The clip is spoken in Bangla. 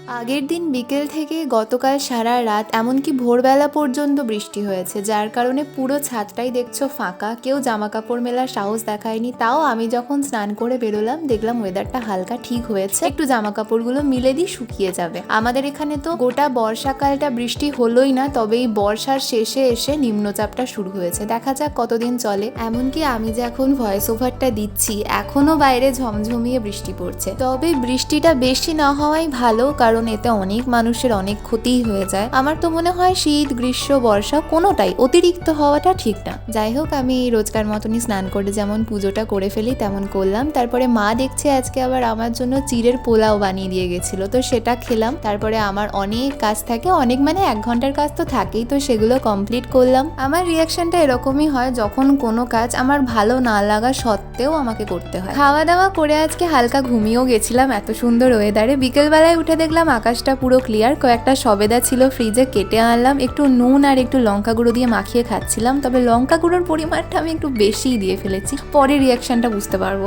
আগের দিন বিকেল থেকে গতকাল সারা রাত এমনকি ভোরবেলা পর্যন্ত বৃষ্টি হয়েছে, যার কারণে পুরো ছাদটাই দেখছো ফাঁকা। কেউ জামা কাপড় মেলার সাহস দেখায়নি। তাও আমি যখন স্নান করে বেরোলাম দেখলাম ওয়েদারটা হালকা ঠিক হয়েছে, একটু জামা কাপড়গুলো মিলে দিয়ে শুকিয়ে যাবে। আমাদের এখানে তো গোটা বর্ষাকালটা বৃষ্টি হলোই না, তবে এই বর্ষার শেষে এসে নিম্নচাপটা শুরু হয়েছে। দেখা যাক কতদিন চলে। এমনকি আমি যে এখন ভয়েস ওভারটা দিচ্ছি এখনো বাইরে ঝমঝমিয়ে বৃষ্টি পড়ছে। তবে বৃষ্টিটা বেশি না হওয়াই ভালো, কারণ এতে অনেক মানুষের অনেক ক্ষতিই হয়ে যায়। আমার তো মনে হয় শীত গ্রীষ্ম বর্ষা কোনোটাই অতিরিক্ত হওয়াটা ঠিক না। যাই হোক, আমি রোজকার মতনই স্নান করে যেমন পুজোটা করে ফেলি তেমন করলাম। তারপরে মা দেখছে আজকে আবার আমার জন্য চিড়ের পোলাও বানিয়ে দিয়ে গেছিল, তো সেটা খেলাম। তারপরে আমার অনেক কাজ থাকে, অনেক মানে 1 ঘন্টার কাজ তো থাকেই, তো সেগুলো কমপ্লিট করলাম। আমার রিয়াকশনটা এরকমই হয় যখন কোনো কাজ আমার ভালো না লাগা সত্ত্বেও আমাকে করতে হয়। খাওয়া দাওয়া করে আজকে হালকা ঘুমিয়েও গেছিলাম এত সুন্দর ওয়েদারে। বিকেলবেলায় উঠে দেখলাম আকাশটা পুরো ক্লিয়ার। কয়েকটা সবেদা ছিল ফ্রিজে, কেটে আনলাম, একটু নুন আর একটু লঙ্কা গুঁড়ো দিয়ে মাখিয়ে খাচ্ছিলাম। তবে লঙ্কা গুঁড়োর পরিমাণটা আমি একটু বেশিই দিয়ে ফেলেছি, পরে রিয়াকশনটা বুঝতে পারবো।